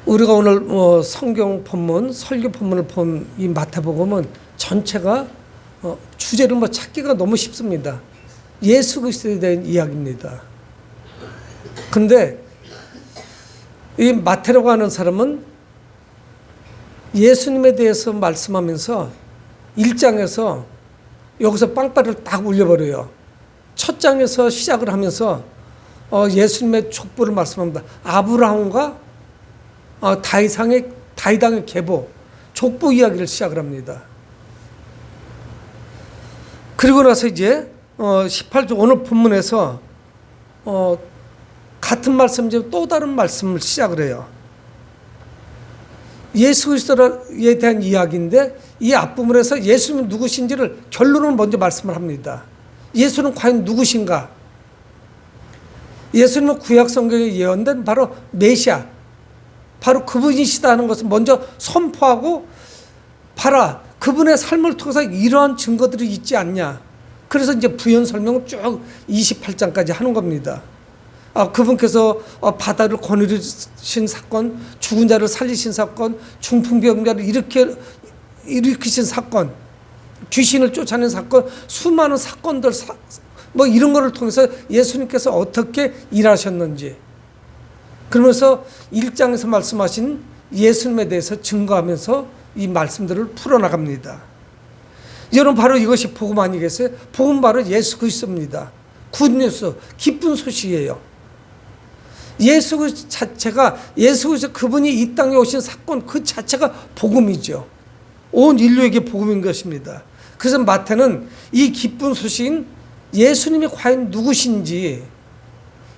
우리가 오늘 성경 본문, 설교 본문을 본 이 마태복음은 전체가 주제를 찾기가 너무 쉽습니다. 예수 그리스도에 대한 이야기입니다. 근데 이 마태라고 하는 사람은 예수님에 대해서 말씀하면서 1장에서 여기서 빵빠를 딱 울려버려요. 첫 장에서 시작을 하면서 예수님의 족보를 말씀합니다. 아브라함과 다윗왕의 계보, 족보 이야기를 시작을 합니다. 그리고 나서 이제 18절 오늘 본문에서 같은 말씀 이제 또 다른 말씀을 시작을 해요. 예수 그리스도에 대한 이야기인데 이 앞부분에서 예수님은 누구신지를 결론을 먼저 말씀을 합니다. 예수는 과연 누구신가? 예수님은 구약 성경에 예언된 바로 메시아, 바로 그분이시다 하는 것을 먼저 선포하고 봐라, 그분의 삶을 통해서 이러한 증거들이 있지 않냐. 그래서 이제 부연 설명을 쭉 28장까지 하는 겁니다. 그분께서 바다를 거느리신 사건, 죽은 자를 살리신 사건, 중풍병자를 일으키신 사건, 귀신을 쫓아낸 사건, 수많은 사건들, 이런 거를 통해서 예수님께서 어떻게 일하셨는지, 그러면서 1장에서 말씀하신 예수님에 대해서 증거하면서 이 말씀들을 풀어나갑니다. 여러분, 바로 이것이 복음 아니겠어요? 복음 바로 예수 그리스도입니다. 굿뉴스, 기쁜 소식이에요. 예수 그리스도 자체가, 예수 그리스도 그분이 이 땅에 오신 사건 그 자체가 복음이죠. 온 인류에게 복음인 것입니다. 그래서 마태는 이 기쁜 소식인 예수님이 과연 누구신지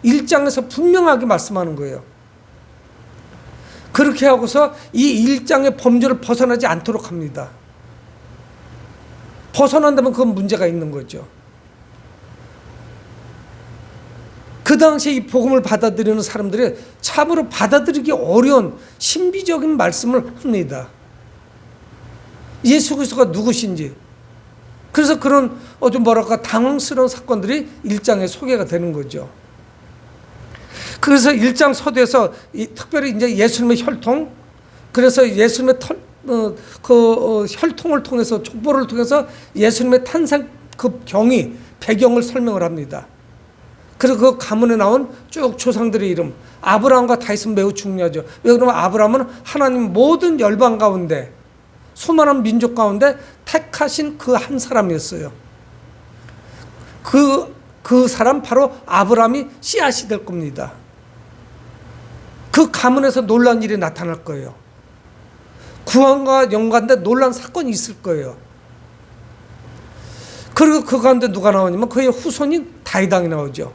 1장에서 분명하게 말씀하는 거예요. 그렇게 하고서 이 1장의 범주를 벗어나지 않도록 합니다. 벗어난다면 그건 문제가 있는 거죠. 그 당시에 이 복음을 받아들이는 사람들이 참으로 받아들이기 어려운 신비적인 말씀을 합니다. 예수 그리스도가 누구신지. 그래서 그런 당황스러운 사건들이 1장에 소개가 되는 거죠. 그래서 1장 서두에서 특별히 이제 예수님의 혈통, 그래서 예수님의 혈통을 통해서, 족보를 통해서 예수님의 탄생 그 경위, 배경을 설명을 합니다. 그리고 그 가문에 나온 쭉 조상들의 이름, 아브라함과 다윗은 매우 중요하죠. 왜 그러면 아브라함은 하나님 모든 열방 가운데, 수많은 민족 가운데 택하신 그 한 사람이었어요. 그 사람 바로 아브라함이 씨앗이 될 겁니다. 그 가문에서 놀라운 일이 나타날 거예요. 구원과 연관된 놀라운 사건이 있을 거예요. 그리고 그 가운데 누가 나오냐면 그의 후손인 다윗왕이 나오죠.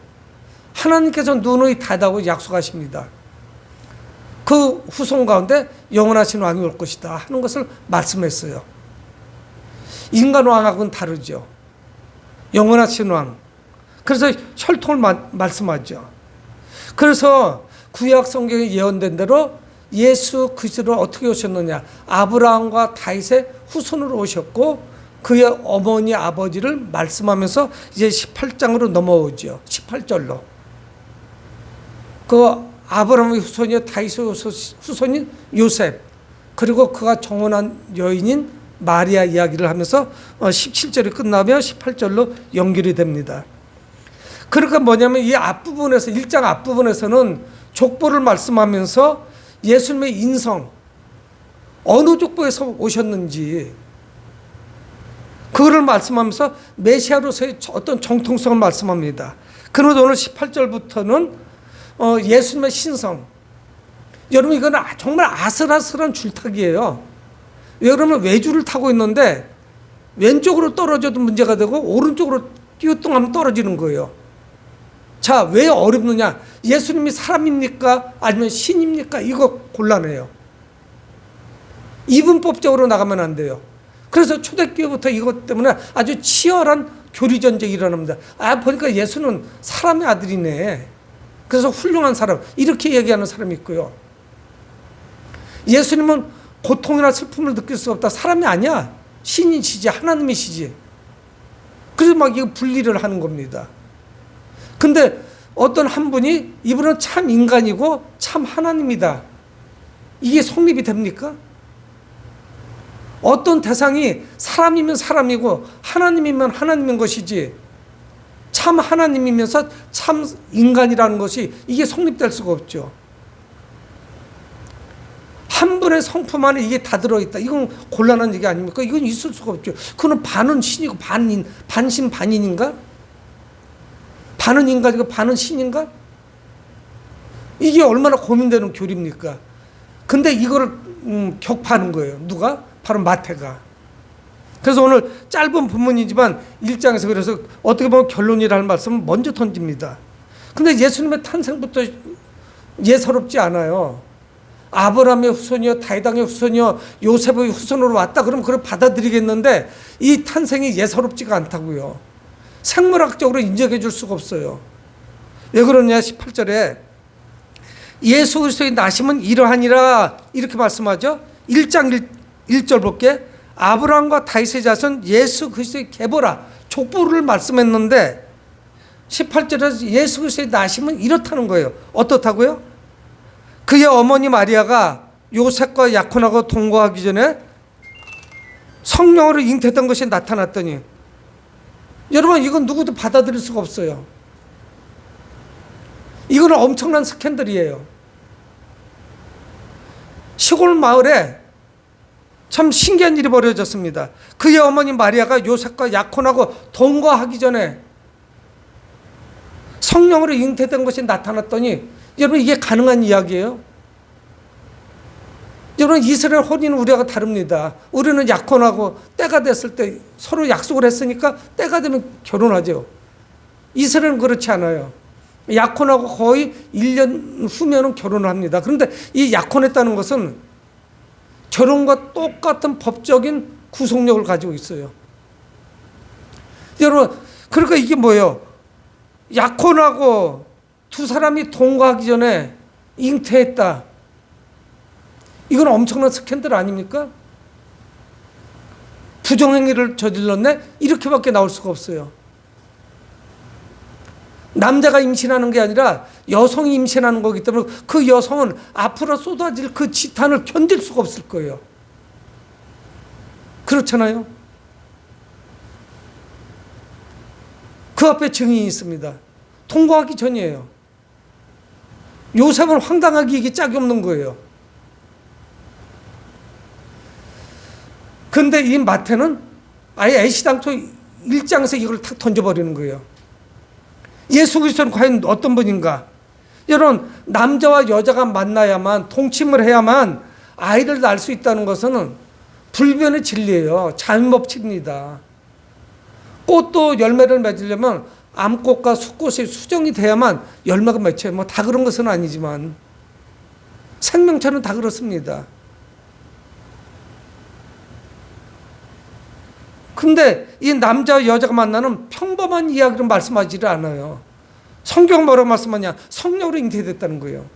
하나님께서 누누이 다윗하고 약속하십니다. 그 후손 가운데 영원하신 왕이 올 것이다 하는 것을 말씀했어요. 인간 왕하고는 다르죠. 영원하신 왕. 그래서 혈통을 말씀하죠. 그래서 구약 성경에 예언된 대로 예수 그리스도를 어떻게 오셨느냐. 아브라함과 다윗의 후손으로 오셨고 그의 어머니 아버지를 말씀하면서 이제 18장으로 넘어오죠. 18절로. 그 아브라함의 후손이 다윗의 후손인 요셉, 그리고 그가 정혼한 여인인 마리아 이야기를 하면서 17절이 끝나면 18절로 연결이 됩니다. 그러니까 뭐냐면 이 앞부분에서, 1장 앞부분에서는 족보를 말씀하면서 예수님의 인성, 어느 족보에서 오셨는지 그거를 말씀하면서 메시아로서의 어떤 정통성을 말씀합니다. 그런데 오늘 18절부터는 예수님의 신성. 여러분, 이건 정말 아슬아슬한 줄타기예요. 왜 그러면 외줄을 타고 있는데 왼쪽으로 떨어져도 문제가 되고 오른쪽으로 띄우뚱하면 떨어지는 거예요. 자, 왜 어렵느냐? 예수님이 사람입니까? 아니면 신입니까? 이거 곤란해요. 이분법적으로 나가면 안 돼요. 그래서 초대교회부터 이것 때문에 아주 치열한 교리 전쟁이 일어납니다. 보니까 예수는 사람의 아들이네. 그래서 훌륭한 사람, 이렇게 얘기하는 사람이 있고요. 예수님은 고통이나 슬픔을 느낄 수 없다. 사람이 아니야. 신이시지, 하나님이시지. 그래서 막 이거 분리를 하는 겁니다. 근데 어떤 한 분이 이분은 참 인간이고 참 하나님이다. 이게 성립이 됩니까? 어떤 대상이 사람이면 사람이고 하나님이면 하나님인 것이지 참 하나님이면서 참 인간이라는 것이 이게 성립될 수가 없죠. 한 분의 성품 안에 이게 다 들어있다. 이건 곤란한 얘기 아닙니까? 이건 있을 수가 없죠. 그는 반은 신이고 반신 반인인가? 반은 인간이고 반은 신인가? 이게 얼마나 고민되는 교리입니까? 근데 이거를 격파하는 거예요. 누가? 바로 마태가. 그래서 오늘 짧은 본문이지만 1장에서 그래서 어떻게 보면 결론이라는 말씀을 먼저 던집니다. 근데 예수님의 탄생부터 예사롭지 않아요. 아브라함의 후손이요, 다윗왕의 후손이요, 요셉의 후손으로 왔다 그러면 그걸 받아들이겠는데 이 탄생이 예사롭지가 않다고요. 생물학적으로 인정해 줄 수가 없어요. 왜 그러냐? 18절에 예수 그리스도의 나심은 이러하니라 이렇게 말씀하죠. 1장 1절 볼게. 아브라함과 다윗의 자손 예수 그리스도의 계보라 족보를 말씀했는데 18절에서 예수 그리스도의 나심은 이렇다는 거예요. 어떻다고요? 그의 어머니 마리아가 요셉과 약혼하고 동거하기 전에 성령으로 잉태된 것이 나타났더니, 여러분 이건 누구도 받아들일 수가 없어요. 이거는 엄청난 스캔들이에요. 시골 마을에 참 신기한 일이 벌어졌습니다. 그의 어머니 마리아가 요셉과 약혼하고 동거하기 전에 성령으로 잉태된 것이 나타났더니, 여러분 이게 가능한 이야기예요? 여러분 이스라엘 혼인은 우리가 다릅니다. 우리는 약혼하고 때가 됐을 때 서로 약속을 했으니까 때가 되면 결혼하죠. 이스라엘은 그렇지 않아요. 약혼하고 거의 1년 후면은 결혼을 합니다. 그런데 이 약혼했다는 것은 결혼과 똑같은 법적인 구속력을 가지고 있어요. 여러분, 그러니까 이게 뭐예요? 약혼하고 두 사람이 동거하기 전에 잉태했다. 이건 엄청난 스캔들 아닙니까? 부정행위를 저질렀네? 이렇게밖에 나올 수가 없어요. 남자가 임신하는 게 아니라 여성이 임신하는 거기 때문에 그 여성은 앞으로 쏟아질 그 지탄을 견딜 수가 없을 거예요. 그렇잖아요. 그 앞에 증인이 있습니다. 통과하기 전이에요. 요셉은 황당하게 이게 짝이 없는 거예요. 근데 이 마태는 아예 애시당초 1장에서 이걸 탁 던져버리는 거예요. 예수 그리스도는 과연 어떤 분인가? 여러분, 남자와 여자가 만나야만, 동침을 해야만 아이를 낳을 수 있다는 것은 불변의 진리예요. 자연법칙입니다. 꽃도 열매를 맺으려면 암꽃과 숫꽃이 수정이 돼야만 열매가 맺혀요. 뭐 다 그런 것은 아니지만 생명체는 다 그렇습니다. 근데 이 남자와 여자가 만나는 평범한 이야기를 말씀하지를 않아요. 성경 뭐라고 말씀하냐? 성령으로 잉태됐다는 거예요.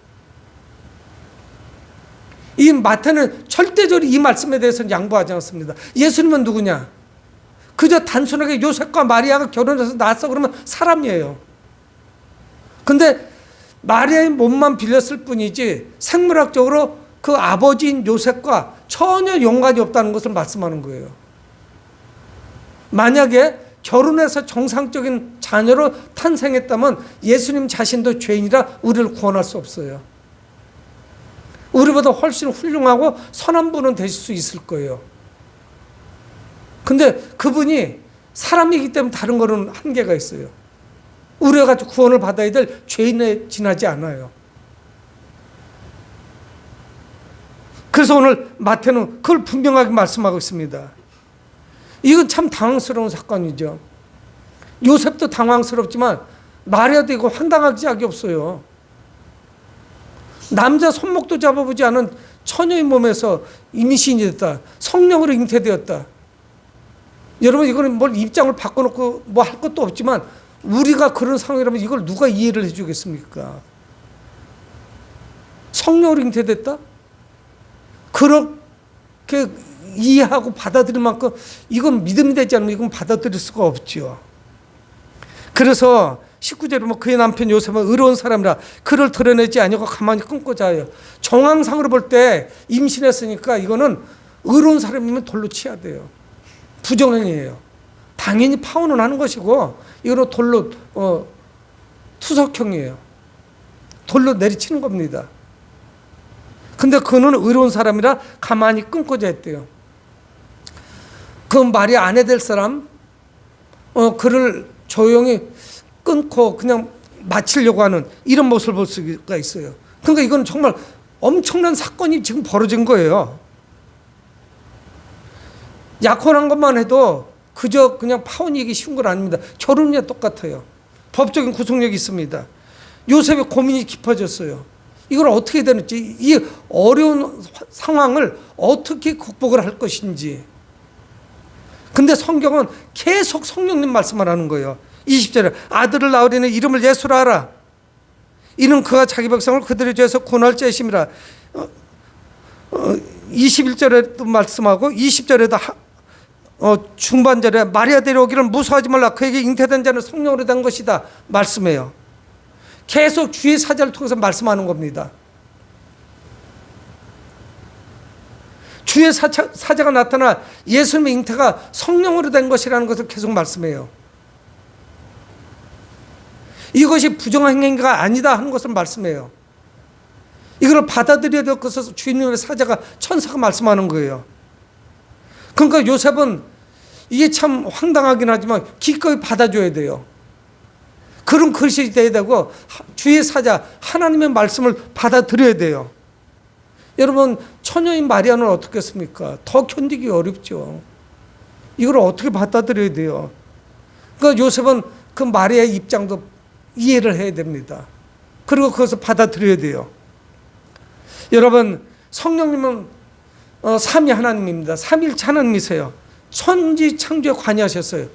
이 마태는 절대적으로 이 말씀에 대해서는 양보하지 않습니다. 예수님은 누구냐? 그저 단순하게 요셉과 마리아가 결혼해서 낳았어 그러면 사람이에요. 근데 마리아의 몸만 빌렸을 뿐이지 생물학적으로 그 아버지인 요셉과 전혀 연관이 없다는 것을 말씀하는 거예요. 만약에 결혼해서 정상적인 자녀로 탄생했다면 예수님 자신도 죄인이라 우리를 구원할 수 없어요. 우리보다 훨씬 훌륭하고 선한 분은 되실 수 있을 거예요. 근데 그분이 사람이기 때문에 다른 거는 한계가 있어요. 우리가 같이 구원을 받아야 될 죄인에 지나지 않아요. 그래서 오늘 마태는 그걸 분명하게 말씀하고 있습니다. 이건 참 당황스러운 사건이죠. 요셉도 당황스럽지만 마리아도 이거 황당하기 짝이 없어요. 남자 손목도 잡아보지 않은 처녀의 몸에서 임신이 됐다. 성령으로 잉태되었다. 여러분 이거는 뭘 입장을 바꿔놓고 뭐 할 것도 없지만 우리가 그런 상황이라면 이걸 누가 이해를 해주겠습니까? 성령으로 잉태됐다? 그렇게 이해하고 받아들일 만큼 이건 믿음이 되지 않으면 이건 받아들일 수가 없죠. 그래서 19절에 뭐 그의 남편 요셉은 의로운 사람이라 그를 드러내지 아니고 가만히 끊고 자요. 정황상으로 볼 때 임신했으니까 이거는 의로운 사람이면 돌로 치야 돼요. 부정행위예요. 당연히 파혼은 하는 것이고 이거는 돌로 투석형이에요. 돌로 내리치는 겁니다. 근데 그는 의로운 사람이라 가만히 끊고자 했대요. 그 말이 아내 될 사람, 그를 조용히 끊고 그냥 마치려고 하는 이런 모습을 볼 수가 있어요. 그러니까 이건 정말 엄청난 사건이 지금 벌어진 거예요. 약혼한 것만 해도 그저 그냥 파혼이기 쉬운 건 아닙니다. 결혼이야 똑같아요. 법적인 구속력이 있습니다. 요셉의 고민이 깊어졌어요. 이걸 어떻게 해야 되는지, 이 어려운 상황을 어떻게 극복을 할 것인지. 근데 성경은 계속 성령님 말씀을 하는 거예요. 20절에 아들을 낳으리니 이름을 예수라 하라. 이는 그가 자기 백성을 그들의 죄에서 구원할 자이심이라. 21절에도 말씀하고 20절에도 중반절에 마리아 데려오기를 무서워하지 말라. 그에게 잉태된 자는 성령으로 된 것이다 말씀해요. 계속 주의 사자를 통해서 말씀하는 겁니다. 주의 사자가 나타나 예수님의 잉태가 성령으로 된 것이라는 것을 계속 말씀해요. 이것이 부정한 행위가 아니다 하는 것을 말씀해요. 이걸 받아들여야 될 것을 주님의 사자가, 천사가 말씀하는 거예요. 그러니까 요셉은 이게 참 황당하긴 하지만 기꺼이 받아줘야 돼요. 그런 것이 돼야 되고 주의 사자 하나님의 말씀을 받아들여야 돼요. 여러분, 처녀인 마리아는 어떻겠습니까? 더 견디기 어렵죠. 이걸 어떻게 받아들여야 돼요? 그러니까 요셉은 그 마리아의 입장도 이해를 해야 됩니다. 그리고 그것을 받아들여야 돼요. 여러분, 성령님은 삼위 하나님입니다. 삼위일체 하나님이세요. 천지 창조에 관여하셨어요.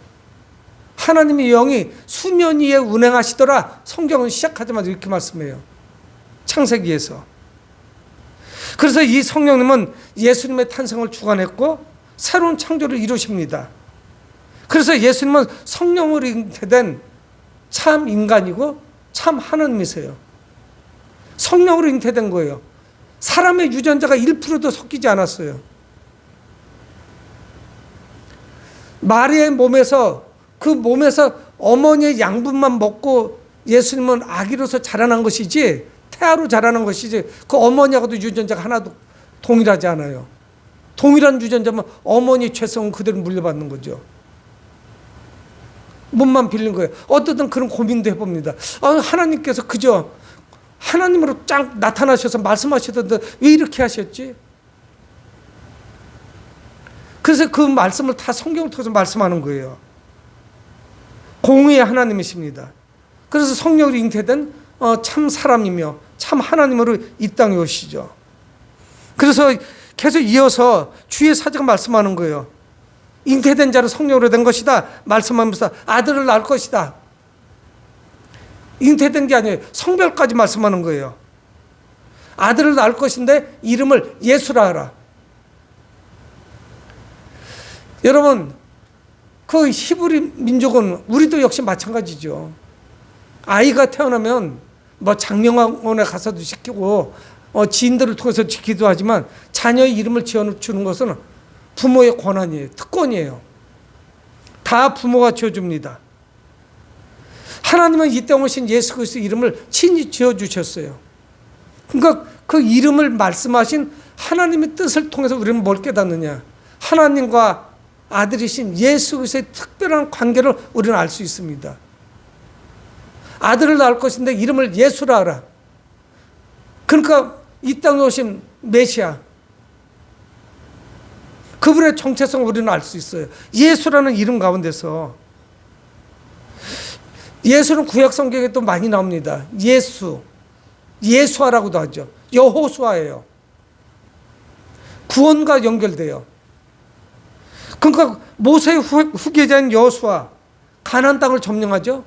하나님의 영이 수면 위에 운행하시더라. 성경은 시작하자마자 이렇게 말씀해요. 창세기에서. 그래서 이 성령님은 예수님의 탄생을 주관했고 새로운 창조를 이루십니다. 그래서 예수님은 성령으로 잉태된 참 인간이고 참 하나님이세요. 성령으로 잉태된 거예요. 사람의 유전자가 1%도 섞이지 않았어요. 마리아의 몸에서, 그 몸에서 어머니의 양분만 먹고 예수님은 아기로서 자라난 것이지, 태아로 자라난 것이지, 그 어머니하고도 유전자가 하나도 동일하지 않아요. 동일한 유전자면 어머니 죄성은 그대로 물려받는 거죠. 몸만 빌린 거예요. 어떻든 그런 고민도 해봅니다. 하나님께서 그저 하나님으로 쫙 나타나셔서 말씀하시던데 왜 이렇게 하셨지? 그래서 그 말씀을 다 성경을 통해서 말씀하는 거예요. 공의의 하나님이십니다. 그래서 성령으로 잉태된 참 사람이며 참 하나님으로 이 땅에 오시죠. 그래서 계속 이어서 주의 사자가 말씀하는 거예요. 잉태된 자는 성령으로 된 것이다 말씀하면서 아들을 낳을 것이다. 잉태된 게 아니에요. 성별까지 말씀하는 거예요. 아들을 낳을 것인데 이름을 예수라 하라. 여러분, 그 히브리 민족은 우리도 역시 마찬가지죠. 아이가 태어나면 뭐 장명원에 가서도 시키고 지인들을 통해서 지키기도 하지만 자녀의 이름을 지어주는 것은 부모의 권한이에요. 특권이에요. 다 부모가 지어줍니다. 하나님은 이 땅에 오신 예수 그리스도 이름을 친히 지어주셨어요. 그러니까 그 이름을 말씀하신 하나님의 뜻을 통해서 우리는 뭘 깨닫느냐. 하나님과 아들이신 예수 그리스도의 특별한 관계를 우리는 알 수 있습니다. 아들을 낳을 것인데 이름을 예수라 하라. 그러니까 이 땅에 오신 메시아, 그분의 정체성을 우리는 알 수 있어요. 예수라는 이름 가운데서. 예수는 구약 성경에 또 많이 나옵니다. 예수, 예수아라고도 하죠. 여호수아예요. 구원과 연결돼요. 그러니까 모세의 후계자인 여호수아, 가나안 땅을 점령하죠.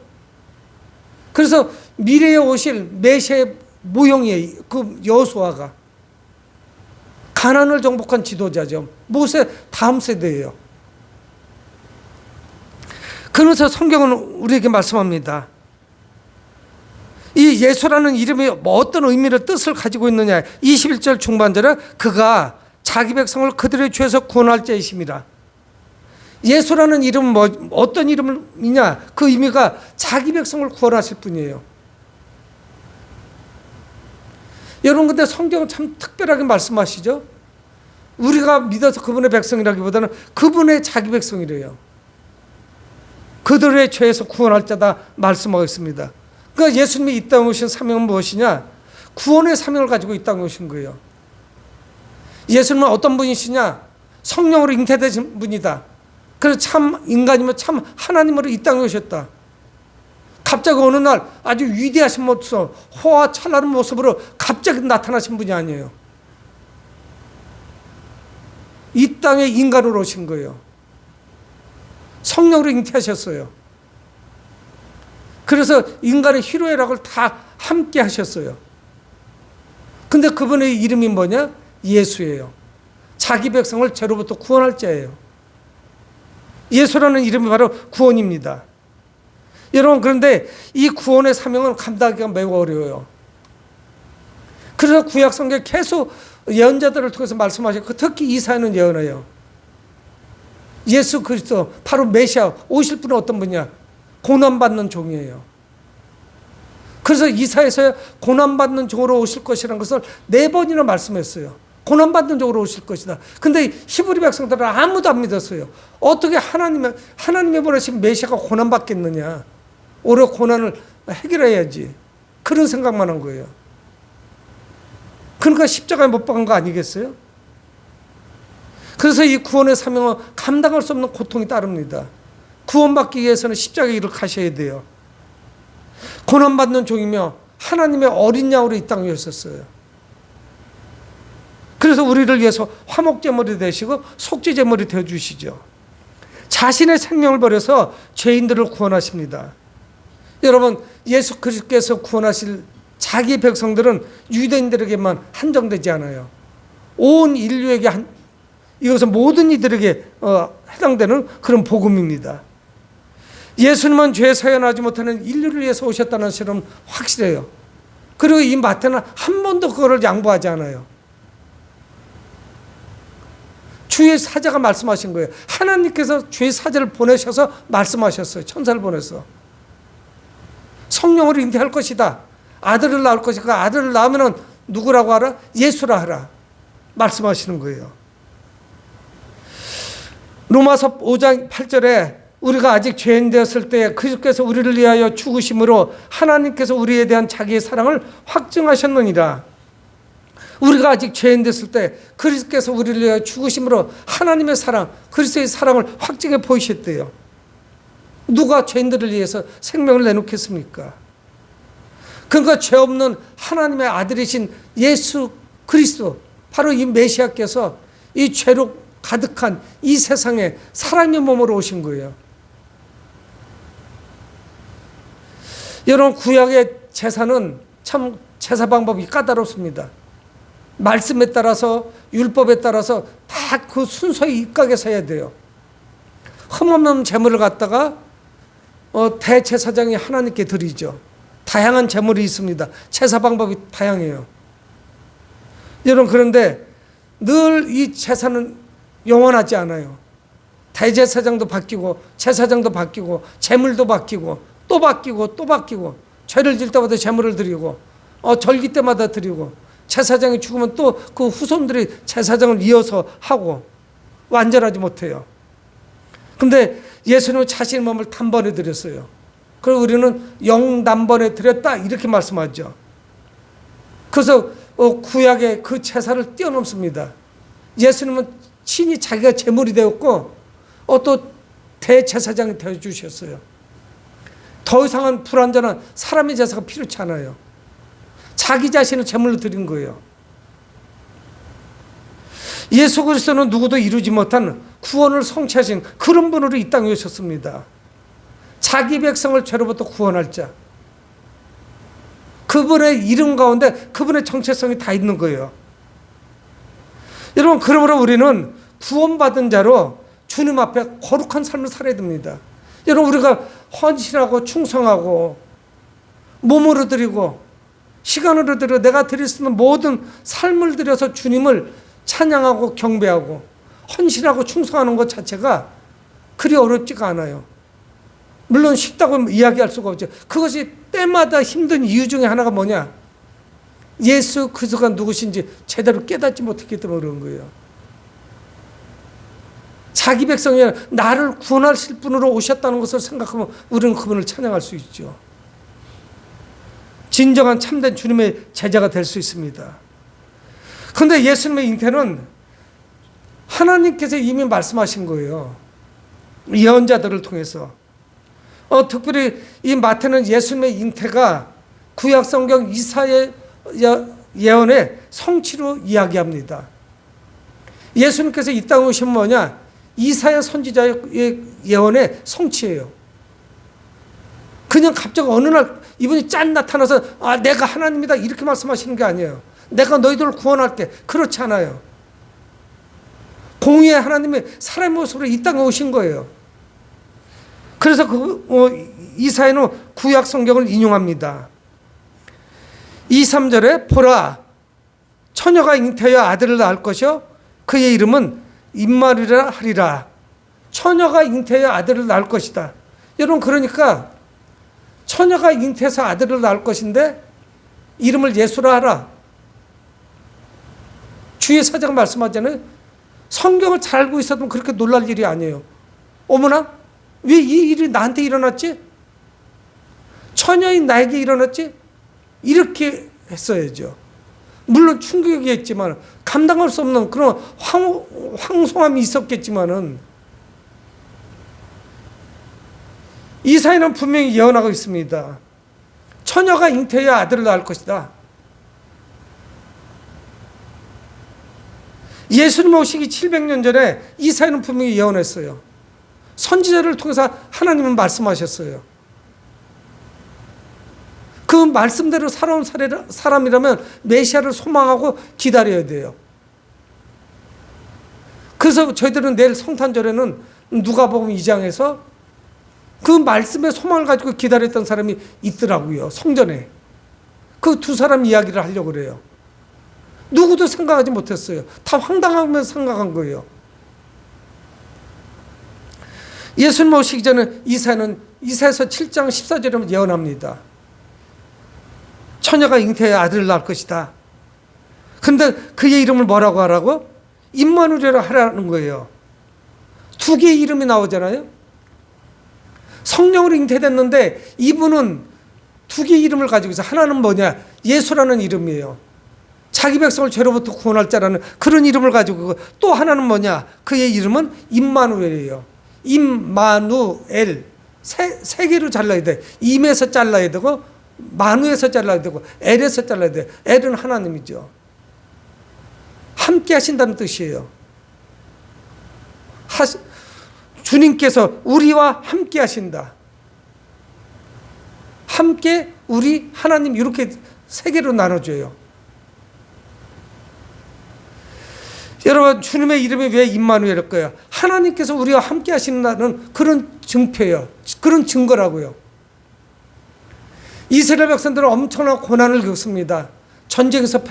그래서 미래에 오실 메시아의 모형이에요. 그 여호수아가 가나안을 정복한 지도자죠. 모세 다음 세대예요. 그래서 성경은 우리에게 말씀합니다. 이 예수라는 이름이 뭐 어떤 의미를 뜻을 가지고 있느냐. 21절 중반절에 그가 자기 백성을 그들의 죄에서 구원할 자이심이라. 예수라는 이름은 어떤 이름이냐. 그 의미가 자기 백성을 구원하실 분이에요. 여러분, 근데 성경은 참 특별하게 말씀하시죠. 우리가 믿어서 그분의 백성이라기보다는 그분의 자기 백성이래요. 그들의 죄에서 구원할 자다 말씀하고 있습니다. 그러니까 예수님이 이 땅에 오신 사명은 무엇이냐? 구원의 사명을 가지고 이 땅에 오신 거예요. 예수님은 어떤 분이시냐? 성령으로 잉태되신 분이다. 그래서 참 인간이면 참 하나님으로 이 땅에 오셨다. 갑자기 어느 날 아주 위대하신 모습, 호화 찬란한 모습으로 갑자기 나타나신 분이 아니에요. 이 땅에 인간으로 오신 거예요. 성령으로 잉태하셨어요. 그래서 인간의 희로애락을 다 함께 하셨어요. 근데 그분의 이름이 뭐냐? 예수예요. 자기 백성을 죄로부터 구원할 자예요. 예수라는 이름이 바로 구원입니다. 여러분, 그런데 이 구원의 사명은 감당하기가 매우 어려워요. 그래서 구약 성경에 계속 예언자들을 통해서 말씀하셨고, 특히 이사야는 예언해요. 예수 그리스도 바로 메시아 오실 분은 어떤 분이냐? 고난받는 종이에요. 그래서 이사야에서 고난받는 종으로 오실 것이라는 것을 4번이나 말씀했어요. 고난받는 종으로 오실 것이다. 근데 히브리 백성들은 아무도 안 믿었어요. 어떻게 하나님의 보내신 메시아가 고난받겠느냐? 오히려 고난을 해결해야지. 그런 생각만 한 거예요. 그러니까 십자가에 못 박은 거 아니겠어요? 그래서 이 구원의 사명은 감당할 수 없는 고통이 따릅니다. 구원받기 위해서는 십자가의 일을 가셔야 돼요. 고난받는 종이며 하나님의 어린 양으로 이 땅에 오셨어요. 그래서 우리를 위해서 화목제물이 되시고 속죄제물이 되어주시죠. 자신의 생명을 버려서 죄인들을 구원하십니다. 여러분, 예수 그리스도께서 구원하실 자기 백성들은 유대인들에게만 한정되지 않아요. 온 인류에게 이것은 모든 이들에게 해당되는 그런 복음입니다. 예수님은 죄 사연하지 못하는 인류를 위해서 오셨다는 사실은 확실해요. 그리고 이 마태는 한 번도 그거를 양보하지 않아요. 주의 사자가 말씀하신 거예요. 하나님께서 주의 사자를 보내셔서 말씀하셨어요. 천사를 보내서. 성령으로 잉태할 것이다. 아들을 낳을 것이다. 그 아들을 낳으면 누구라고 하라? 예수라 하라. 말씀하시는 거예요. 로마서 5장 8절에 우리가 아직 죄인 되었을 때 그리스도께서 우리를 위하여 죽으심으로 하나님께서 우리에 대한 자기의 사랑을 확증하셨느니라. 우리가 아직 죄인 됐을 때 그리스도께서 우리를 위하여 죽으심으로 하나님의 사랑, 그리스도의 사랑을 확증해 보이셨대요. 누가 죄인들을 위해서 생명을 내놓겠습니까? 그러니까 죄 없는 하나님의 아들이신 예수 그리스도, 바로 이 메시아께서 이 죄로 가득한 이 세상에 사람의 몸으로 오신 거예요. 여러분, 구약의 제사는 참 제사 방법이 까다롭습니다. 말씀에 따라서 율법에 따라서 다 그 순서에 입각해서 해야 돼요. 흠없는 제물을 갖다가 대제사장이 하나님께 드리죠. 다양한 제물이 있습니다. 제사 방법이 다양해요. 여러분, 그런데 늘 이 제사는 영원하지 않아요. 대제사장도 바뀌고 제사장도 바뀌고 제물도 바뀌고 또 바뀌고 또 바뀌고, 죄를 질 때마다 제물을 드리고 절기 때마다 드리고, 제사장이 죽으면 또 그 후손들이 제사장을 이어서 하고 완전하지 못해요. 근데 예수님은 자신의 몸을 단번에 드렸어요. 그리고 우리는 영단번에 드렸다 이렇게 말씀하죠. 그래서 구약의 그 제사를 뛰어넘습니다. 예수님은 친히 자기가 제물이 되었고 또 대제사장이 되어주셨어요. 더 이상은 불완전한 사람의 제사가 필요치 않아요. 자기 자신을 제물로 드린 거예요. 예수 그리스도는 누구도 이루지 못한 구원을 성취하신 그런 분으로 이 땅에 오셨습니다. 자기 백성을 죄로부터 구원할 자. 그분의 이름 가운데 그분의 정체성이 다 있는 거예요. 여러분, 그러므로 우리는 구원받은 자로 주님 앞에 거룩한 삶을 살아야 됩니다. 여러분, 우리가 헌신하고 충성하고 몸으로 드리고 시간으로 드려 내가 드릴 수 있는 모든 삶을 들여서 주님을 찬양하고 경배하고 헌신하고 충성하는 것 자체가 그리 어렵지가 않아요. 물론 쉽다고 이야기할 수가 없죠. 그것이 때마다 힘든 이유 중에 하나가 뭐냐? 예수 그리스도가 누구신지 제대로 깨닫지 못했기 때문에 그런 거예요. 자기 백성이 나를 구원하실 분으로 오셨다는 것을 생각하면 우리는 그분을 찬양할 수 있죠. 진정한 참된 주님의 제자가 될 수 있습니다. 그런데 예수님의 잉태는 하나님께서 이미 말씀하신 거예요. 예언자들을 통해서. 특별히 이 마태는 예수님의 잉태가 구약 성경 이사야의 예언의 성취로 이야기합니다. 예수님께서 이 땅에 오시면 뭐냐? 이사야 선지자의 예언의 성취예요. 그냥 갑자기 어느 날 이분이 짠 나타나서 내가 하나님이다 이렇게 말씀하시는 게 아니에요. 내가 너희들을 구원할게. 그렇지 않아요. 공의의 하나님이 사람의 모습으로 이 땅에 오신 거예요. 그래서 이사야는 구약 성경을 인용합니다. 2, 3절에 보라 처녀가 잉태하여 아들을 낳을 것이요 그의 이름은 임마누엘이라 하리라. 처녀가 잉태하여 아들을 낳을 것이다. 여러분 그러니까 처녀가 잉태해서 아들을 낳을 것인데 이름을 예수라 하라. 주의 사자가 말씀하잖아요. 성경을 잘 알고 있어도 그렇게 놀랄 일이 아니에요. 어머나 왜 이 일이 나한테 일어났지? 처녀인 나에게 일어났지? 이렇게 했어야죠. 물론 충격이겠지만 감당할 수 없는 그런 황송함이 있었겠지만은 이사야는 분명히 예언하고 있습니다. 처녀가 잉태하여 아들을 낳을 것이다. 예수님 오시기 700년 전에 이사야는 분명히 예언했어요. 선지자를 통해서 하나님은 말씀하셨어요. 그 말씀대로 살아온 사람이라면 메시아를 소망하고 기다려야 돼요. 그래서 저희들은 내일 성탄절에는 누가복음 2장에서 그 말씀의 소망을 가지고 기다렸던 사람이 있더라고요. 성전에. 그 두 사람 이야기를 하려고 그래요. 누구도 생각하지 못했어요. 다 황당하면서 생각한 거예요. 예수님 오시기 전에 이사야는 이사야서 7장 14절에 예언합니다. 처녀가 잉태해 아들을 낳을 것이다. 근데 그의 이름을 뭐라고 하라고? 임마누엘이라 하라는 거예요. 두 개의 이름이 나오잖아요. 성령으로 잉태됐는데 이분은 두 개의 이름을 가지고 있어요. 하나는 뭐냐? 예수라는 이름이에요. 자기 백성을 죄로부터 구원할 자라는 그런 이름을 가지고 또 하나는 뭐냐? 그의 이름은 임마누엘이에요. 임마누엘. 세 개로 잘라야 돼. 임에서 잘라야 되고 마누에서 잘라야 되고 엘에서 잘라야 돼. 엘은 하나님이죠. 함께 하신다는 뜻이에요. 주님께서 우리와 함께 하신다. 함께 우리 하나님 이렇게 세 개로 나눠줘요. 여러분 주님의 이름이 왜 임마누엘일 거예요? 하나님께서 우리와 함께 하신다는 그런 증표예요. 그런 증거라고요. 이스라엘 백성들은 엄청난 고난을 겪습니다. 전쟁에서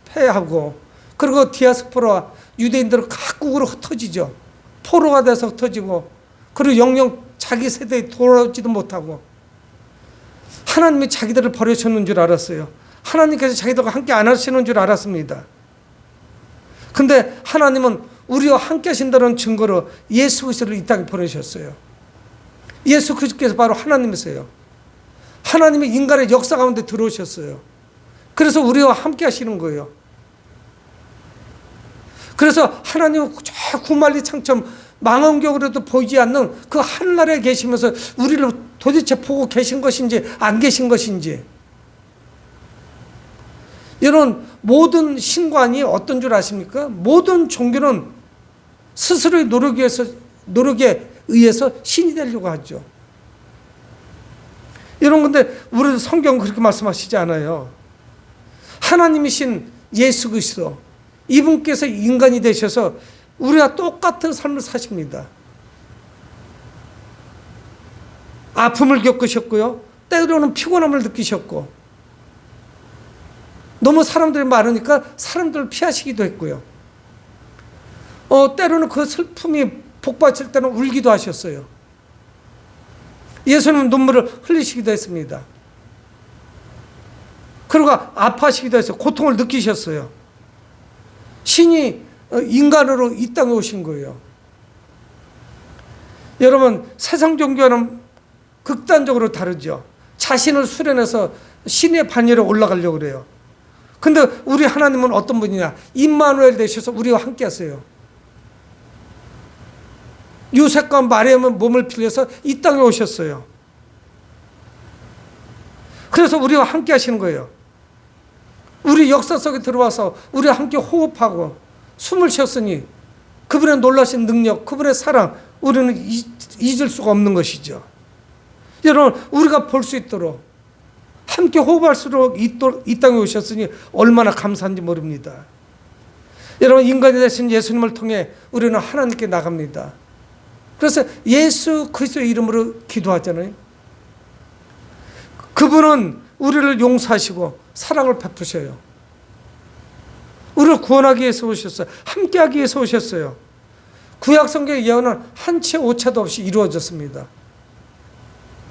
패하고 그리고 디아스포라 유대인들은 각국으로 흩어지죠. 포로가 돼서 흩어지고 그리고 영영 자기 세대에 돌아오지도 못하고 하나님이 자기들을 버리셨는 줄 알았어요. 하나님께서 자기들과 함께 안 하시는 줄 알았습니다. 근데 하나님은 우리와 함께 하신다는 증거로 예수 그리스도를 이 땅에 보내셨어요. 예수 그리스도께서 바로 하나님이세요. 하나님이 인간의 역사 가운데 들어오셨어요. 그래서 우리와 함께 하시는 거예요. 그래서 하나님은 저 구말리 창처럼 망원경으로도 보이지 않는 그 하늘나라에 계시면서 우리를 도대체 보고 계신 것인지 안 계신 것인지. 여러분 모든 신관이 어떤 줄 아십니까? 모든 종교는 스스로의 노력에 의해서 신이 되려고 하죠. 여러분 근데 우리 성경은 그렇게 말씀하시지 않아요. 하나님이신 예수 그리스도 이분께서 인간이 되셔서 우리와 똑같은 삶을 사십니다. 아픔을 겪으셨고요. 때로는 피곤함을 느끼셨고, 너무 사람들이 많으니까 사람들을 피하시기도 했고요. 때로는 그 슬픔이 복받칠 때는 울기도 하셨어요. 예수님은 눈물을 흘리시기도 했습니다. 그리고 아파하시기도 했어요. 고통을 느끼셨어요. 신이 인간으로 이 땅에 오신 거예요. 여러분, 세상 종교와는 극단적으로 다르죠. 자신을 수련해서 신의 반열에 올라가려고 그래요. 근데 우리 하나님은 어떤 분이냐? 임마누엘 되셔서 우리와 함께 하세요. 요셉과 마리아의 몸을 빌려서 이 땅에 오셨어요. 그래서 우리와 함께 하시는 거예요. 우리 역사 속에 들어와서 우리와 함께 호흡하고 숨을 쉬었으니 그분의 놀라신 능력, 그분의 사랑, 우리는 잊을 수가 없는 것이죠. 여러분, 우리가 볼 수 있도록 함께 호흡할수록 이 땅에 오셨으니 얼마나 감사한지 모릅니다. 여러분, 인간이 되신 예수님을 통해 우리는 하나님께 나갑니다. 그래서 예수 그리스도의 이름으로 기도하잖아요. 그분은 우리를 용서하시고 사랑을 베푸셔요. 우리를 구원하기 위해서 오셨어요. 함께하기 위해서 오셨어요. 구약 성경의 예언은 한 채 오차도 없이 이루어졌습니다.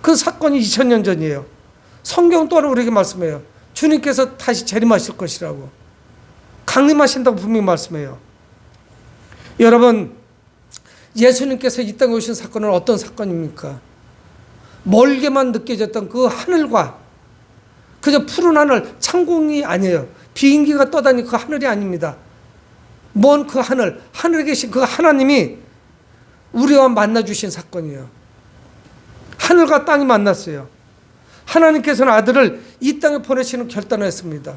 그 사건이 2000년 전이에요. 성경 또한 우리에게 말씀해요. 주님께서 다시 재림하실 것이라고. 강림하신다고 분명히 말씀해요. 여러분, 예수님께서 이 땅에 오신 사건은 어떤 사건입니까? 멀게만 느껴졌던 그 하늘과 그저 푸른 하늘, 창공이 아니에요. 비행기가 떠다니는 그 하늘이 아닙니다. 먼 그 하늘, 하늘에 계신 그 하나님이 우리와 만나주신 사건이에요. 하늘과 땅이 만났어요. 하나님께서는 아들을 이 땅에 보내시는 결단을 했습니다.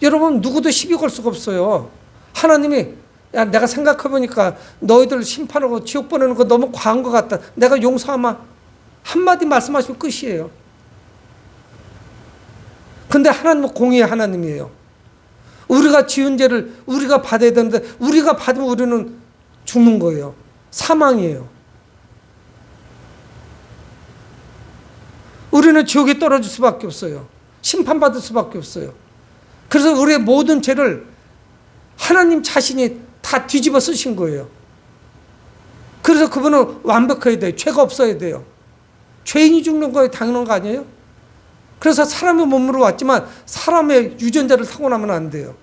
여러분, 누구도 시비 걸 수가 없어요. 하나님이, 야, 내가 생각해보니까 너희들 심판하고 지옥 보내는 거 너무 과한 것 같다. 내가 용서하마. 한마디 말씀하시면 끝이에요. 근데 하나님은 공의의 하나님이에요. 우리가 지은 죄를 우리가 받아야 되는데 우리가 받으면 우리는 죽는 거예요. 사망이에요. 우리는 지옥에 떨어질 수밖에 없어요. 심판받을 수밖에 없어요. 그래서 우리의 모든 죄를 하나님 자신이 다 뒤집어 쓰신 거예요. 그래서 그분은 완벽해야 돼요. 죄가 없어야 돼요. 죄인이 죽는 거에 당연한 거 아니에요? 그래서 사람의 몸으로 왔지만 사람의 유전자를 타고나면 안 돼요.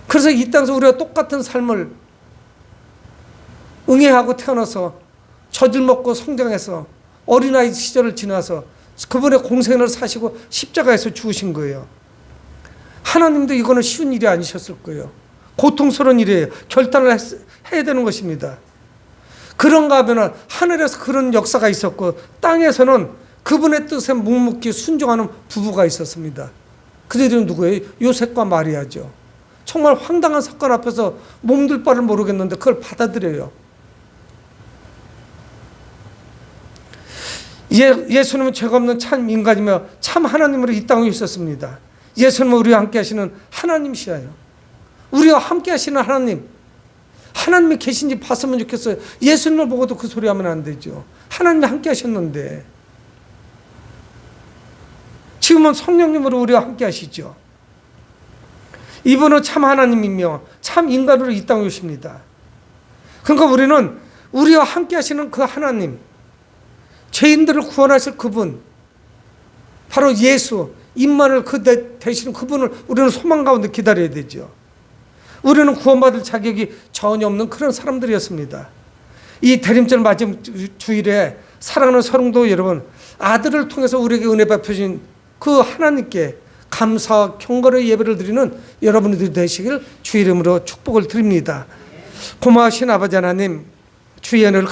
그래서 이 땅에서 우리가 똑같은 삶을 응애하고 태어나서 젖을 먹고 성장해서 어린아이 시절을 지나서 그분의 공생을 사시고 십자가에서 죽으신 거예요. 하나님도 이거는 쉬운 일이 아니셨을 거예요. 고통스러운 일이에요. 결단을 해야 되는 것입니다. 그런가 하면 하늘에서 그런 역사가 있었고 땅에서는 그분의 뜻에 묵묵히 순종하는 부부가 있었습니다. 그들은 누구예요? 요셉과 마리아죠. 정말 황당한 사건 앞에서 몸둘 바를 모르겠는데 그걸 받아들여요. 예수님은 죄가 없는 참 인간이며 참 하나님으로 이 땅에 있었습니다. 예수님은 우리와 함께 하시는 하나님이시여요. 우리와 함께 하시는 하나님, 하나님이 계신지 봤으면 좋겠어요. 예수님을 보고도 그 소리 하면 안 되죠. 하나님이 함께 하셨는데 지금은 성령님으로 우리와 함께 하시죠. 이분은 참 하나님이며 참 인간으로 이 땅에 오십니다. 그러니까 우리는 우리와 함께 하시는 그 하나님, 죄인들을 구원하실 그분, 바로 예수, 임마누엘 그 되시는 그분을 우리는 소망 가운데 기다려야 되죠. 우리는 구원받을 자격이 전혀 없는 그런 사람들이었습니다. 이 대림절 맞은 주일에 사랑하는 성도 여러분, 아들을 통해서 우리에게 은혜 베푸신 그 하나님께 감사와 경건의 예배를 드리는 여러분들이 되시길 주 이름으로 축복을 드립니다. 고마우신 아버지 하나님, 주의 은혜를